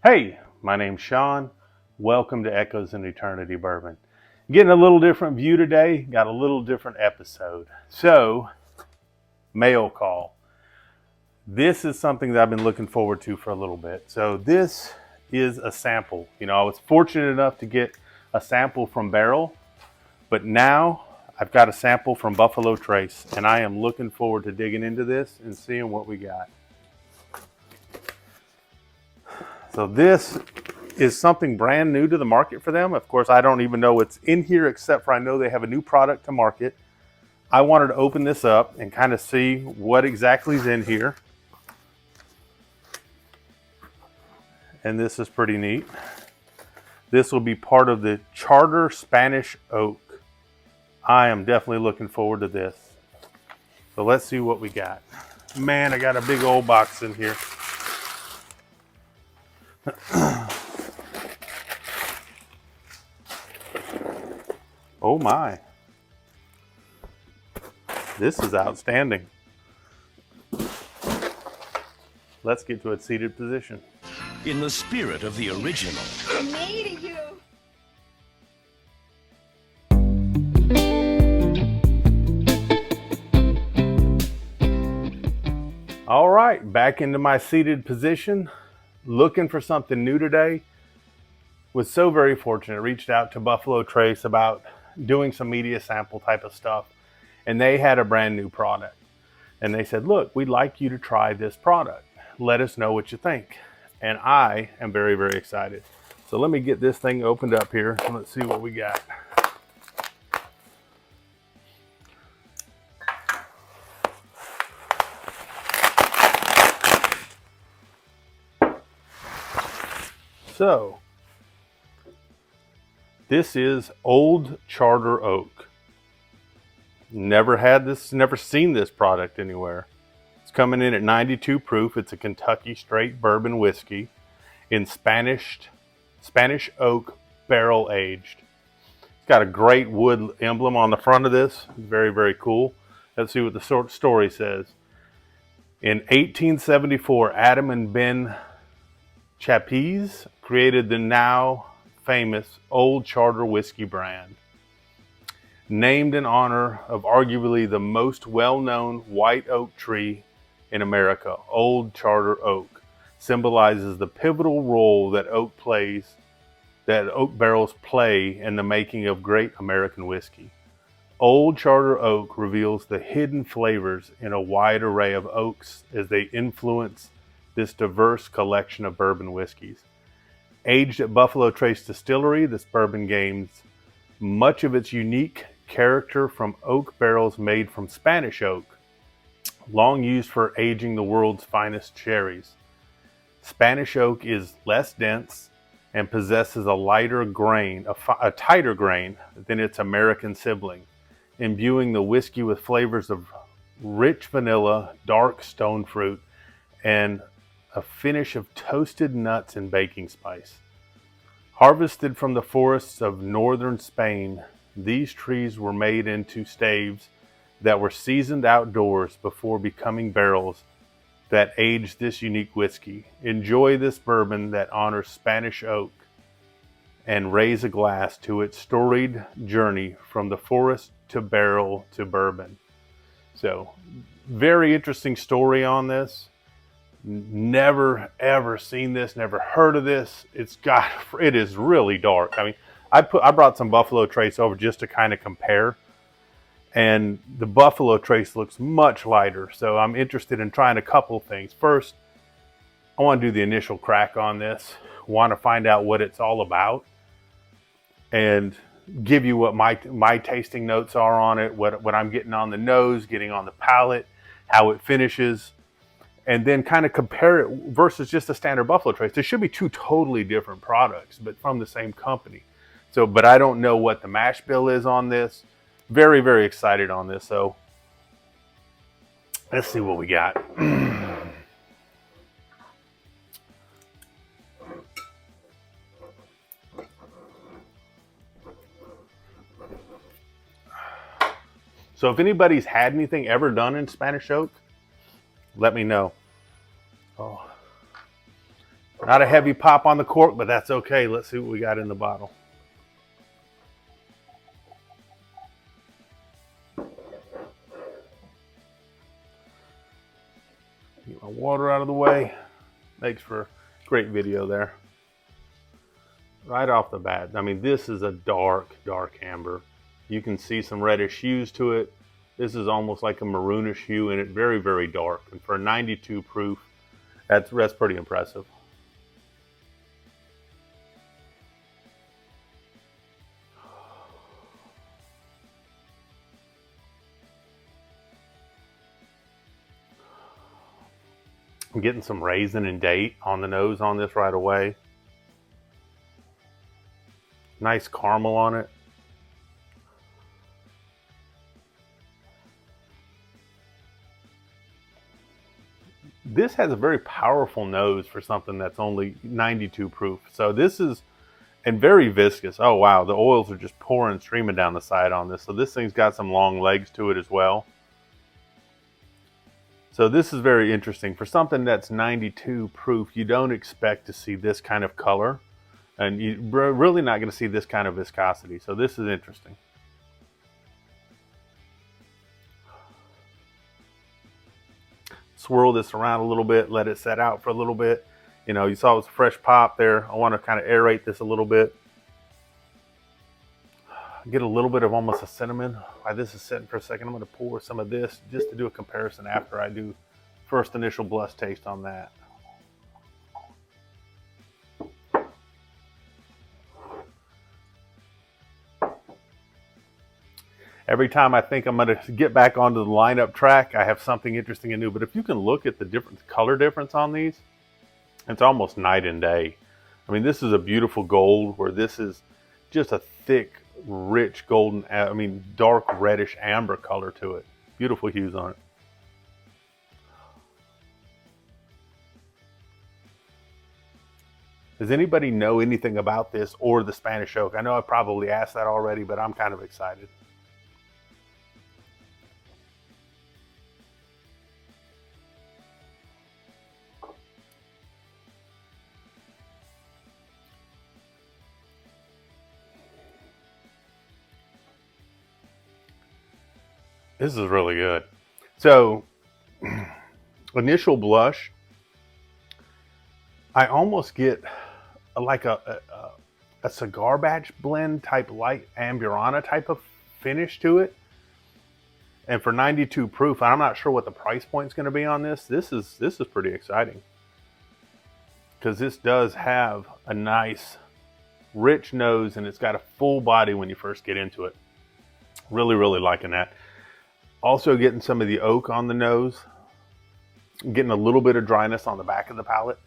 Hey, my name's Sean. Welcome to Echoes in Eternity Bourbon. Getting a little different view today, got a little different episode. So, mail call. This is something that I've been looking forward to for a little bit. So this is a sample. I was fortunate enough to get a sample from Barrel, but now I've got a sample from Buffalo Trace, and I am looking forward to digging into this and seeing what we got. So this is something brand new to the market for them. Of course, I don't even know what's in here, except for I know they have a new product to market. I wanted to open this up and kind of see what exactly is in here. And this is pretty neat. This will be part of the Charter Spanish Oak. I am definitely looking forward to this. So let's see what we got. Man, I got a big old box in here. Oh my. This is outstanding. Let's get to its seated position. In the spirit of the original. Me to you. All right, back into my seated position. Looking for something new today. Was so very fortunate. Reached out to Buffalo Trace about doing some media sample type of stuff. And they had a brand new product. And they said, look, we'd like you to try this product. Let us know what you think. And I am very, very excited. So let me get this thing opened up here and let's see what we got. So, this is Old Charter Oak. Never had this, never seen this product anywhere. It's coming in at 92 proof. It's a Kentucky straight bourbon whiskey in Spanish oak barrel aged. It's got a great wood emblem on the front of this. Very, very cool. Let's see what the story says. In 1874, Adam and Ben Chappies created the now famous Old Charter whiskey brand. Named in honor of arguably the most well-known white oak tree in America, Old Charter Oak symbolizes the pivotal role that oak barrels play in the making of great American whiskey. Old Charter Oak reveals the hidden flavors in a wide array of oaks as they influence this diverse collection of bourbon whiskeys. Aged at Buffalo Trace Distillery, this bourbon gains much of its unique character from oak barrels made from Spanish oak, long used for aging the world's finest cherries. Spanish oak is less dense and possesses a lighter grain, a tighter grain than its American sibling, imbuing the whiskey with flavors of rich vanilla, dark stone fruit, and a finish of toasted nuts and baking spice. Harvested from the forests of northern Spain, these trees were made into staves that were seasoned outdoors before becoming barrels that aged this unique whiskey. Enjoy this bourbon that honors Spanish oak and raise a glass to its storied journey from the forest to barrel to bourbon. So, very interesting story on this. Never ever seen this, never heard of this. It is really dark. I mean, I brought some Buffalo Trace over just to kind of compare, and the Buffalo Trace looks much lighter. So I'm interested in trying a couple things. First, I want to do the initial crack on this. Want to find out what it's all about, and give you what my tasting notes are on it, what I'm getting on the nose, getting on the palate, how it finishes. And then kind of compare it versus just a standard Buffalo Trace. There should be two totally different products, but from the same company. So, but I don't know what the mash bill is on this. Very, very excited on this. So, let's see what we got. So, if anybody's had anything ever done in Spanish oak, let me know. Oh, Not a heavy pop on the cork, but that's okay. Let's see what we got in the bottle. Get my water out of the way. Makes for great video there. Right off the bat, I mean, this is a dark, dark amber. You can see some reddish hues to it. This is almost like a maroonish hue in it, very, very dark. And for a 92 proof, that's pretty impressive. I'm getting some raisin and date on the nose on this right away. Nice caramel on it. This has a very powerful nose for something that's only 92 proof. So this is, and very viscous. Oh wow, the oils are just pouring, streaming down the side on this. So this thing's got some long legs to it as well. So this is very interesting. For something that's 92 proof, you don't expect to see this kind of color. And you're really not going to see this kind of viscosity. So this is interesting. Swirl this around a little bit, let it set out for a little bit. You know, you saw it was a fresh pop there. I want to kind of aerate this a little bit. Get a little bit of almost a cinnamon. While this is sitting for a second, I'm going to pour some of this just to do a comparison after I do first initial blush taste on that. Every time I think I'm going to get back onto the lineup track, I have something interesting and new. But if you can look at the different color difference on these, it's almost night and day. I mean, this is a beautiful gold, where this is just a thick, rich golden, I mean, dark reddish amber color to it. Beautiful hues on it. Does anybody know anything about this or the Spanish oak? I know I probably asked that already, but I'm kind of excited. This is really good. So, initial blush, I almost get like a cigar batch blend type light Amburana type of finish to it. And for 92 proof, I'm not sure what the price point is going to be on this. This is pretty exciting, because this does have a nice rich nose and it's got a full body when you first get into it. Really, really liking that. Also getting some of the oak on the nose, getting a little bit of dryness on the back of the palate.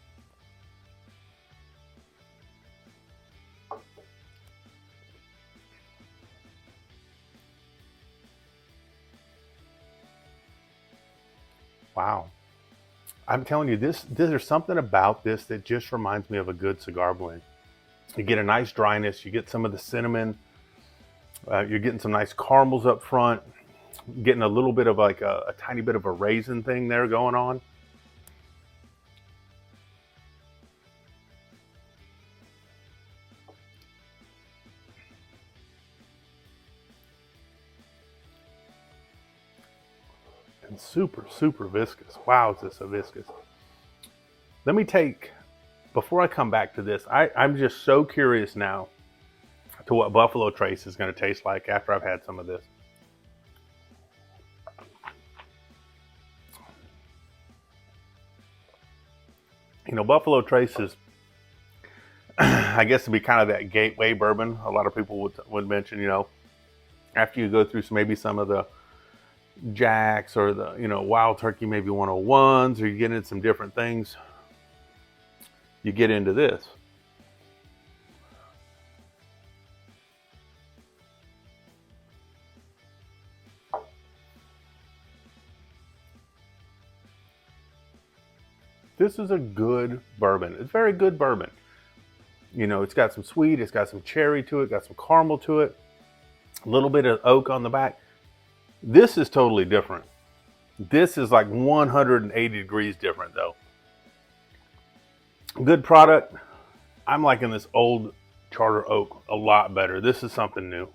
Wow. I'm telling you, there's something about this that just reminds me of a good cigar blend. You get a nice dryness, you get some of the cinnamon, you're getting some nice caramels up front, getting a little bit of like a tiny bit of a raisin thing there going on. And super, super viscous. Wow, is this a viscous. Let me take, before I come back to this, I'm just so curious now to what Buffalo Trace is going to taste like after I've had some of this. You know, Buffalo Trace is, I guess, to be kind of that gateway bourbon. A lot of people would mention, you know, after you go through maybe some of the Jacks or the, you know, Wild Turkey, maybe 101s, or you get into some different things, you get into this. This is a good bourbon. It's very good bourbon. You know, it's got some sweet, it's got some cherry to it, got some caramel to it, a little bit of oak on the back. This is totally different. This is like 180 degrees different though. Good product. I'm liking this old Charter Oak a lot better. This is something new.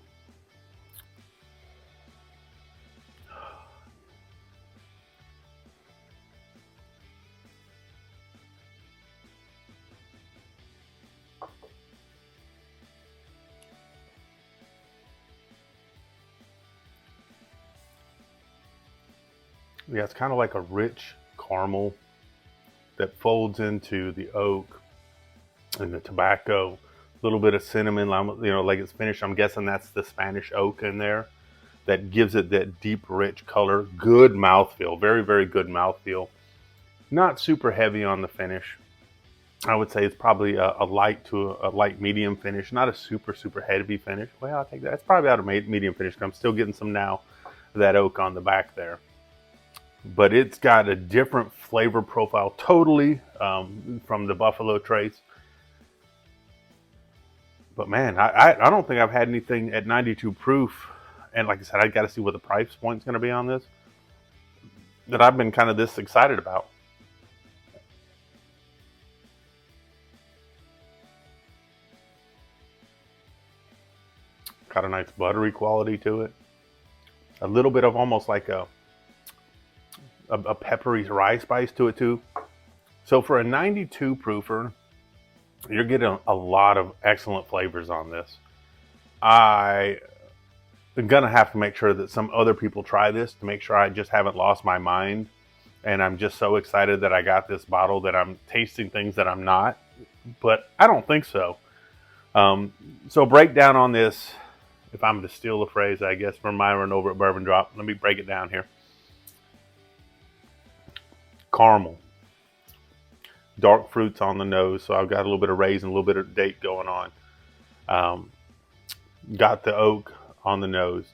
Yeah, it's kind of like a rich caramel that folds into the oak and the tobacco. A little bit of cinnamon, like it's finished. I'm guessing that's the Spanish oak in there that gives it that deep, rich color. Good mouthfeel, very, very good mouthfeel. Not super heavy on the finish. I would say it's probably a light medium finish, not a super heavy finish. Well, I'll take that. It's probably out of medium finish. I'm still getting some now of that oak on the back there. But it's got a different flavor profile totally from the Buffalo Trace. But man, I don't think I've had anything at 92 proof. And like I said, I got to see what the price point's going to be on this, that I've been kind of this excited about. Got a nice buttery quality to it. A little bit of almost like a peppery rye spice to it too. So for a 92 proofer, you're getting a lot of excellent flavors on this. I'm gonna have to make sure that some other people try this to make sure I just haven't lost my mind. And I'm just so excited that I got this bottle that I'm tasting things that I'm not, but I don't think so. So breakdown on this, if I'm to steal a phrase, I guess, from Myron over at Bourbon Drop, let me break it down here. Caramel. Dark fruits on the nose, so I've got a little bit of raisin, a little bit of date going on. Got the oak on the nose.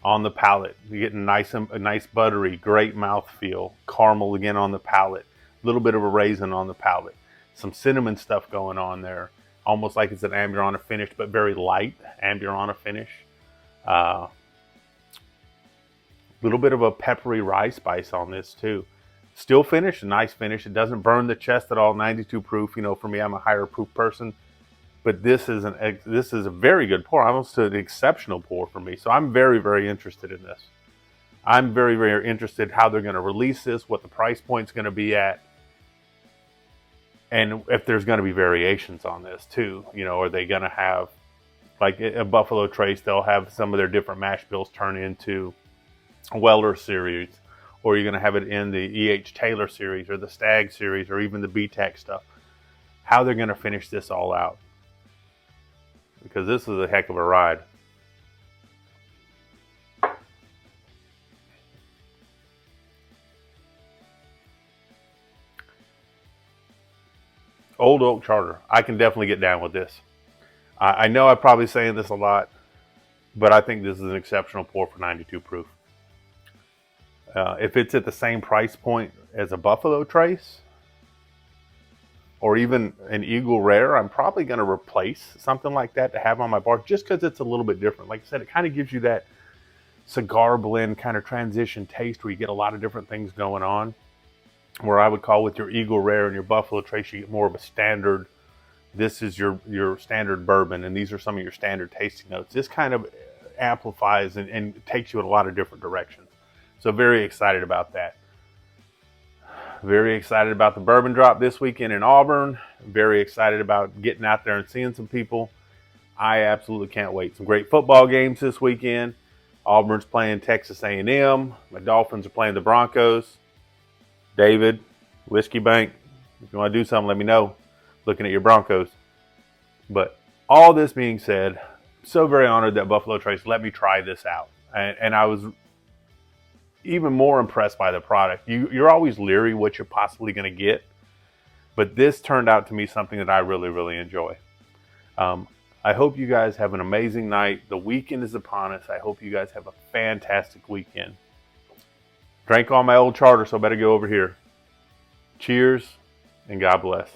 On the palate, you're getting a nice buttery, great mouthfeel. Caramel again on the palate. A little bit of a raisin on the palate. Some cinnamon stuff going on there. Almost like it's an Amburana finish, but very light Amburana finish. Little bit of a peppery rye spice on this too. Still finish, a nice finish. It doesn't burn the chest at all. 92 proof. You know, for me, I'm a higher proof person, but this is a very good pour. Almost an exceptional pour for me. So I'm very, very interested in this. I'm very, very interested how they're going to release this, what the price point's going to be at, and if there's going to be variations on this too. You know, are they going to have, like a Buffalo Trace, they'll have some of their different mash bills turn into a Weller series, or you're going to have it in the E.H. Taylor series or the Stag series or even the BTAC stuff. How they're going to finish this all out, because this is a heck of a ride. Old Oak Charter. I can definitely get down with this. I know I'm probably saying this a lot, but I think this is an exceptional pour for 92 proof. If it's at the same price point as a Buffalo Trace or even an Eagle Rare, I'm probably going to replace something like that to have on my bar, just because it's a little bit different. Like I said, it kind of gives you that cigar blend kind of transition taste where you get a lot of different things going on. Where I would call with your Eagle Rare and your Buffalo Trace, you get more of a standard. This is your standard bourbon, and these are some of your standard tasting notes. This kind of amplifies and takes you in a lot of different directions. So very excited about that. Very excited about the Bourbon Drop this weekend in Auburn. Very excited about getting out there and seeing some people. I absolutely can't wait. Some great football games this weekend. Auburn's playing Texas A&M. My Dolphins are playing the Broncos. David, Whiskey Bank, if you want to do something, let me know. Looking at your Broncos. But all this being said, I'm so very honored that Buffalo Trace let me try this out. And I was even more impressed by the product. You're always leery what you're possibly going to get. But this turned out to be something that I really, really enjoy. I hope you guys have an amazing night. The weekend is upon us. I hope you guys have a fantastic weekend. Drank all my old charter, so I better go over here. Cheers, and God bless.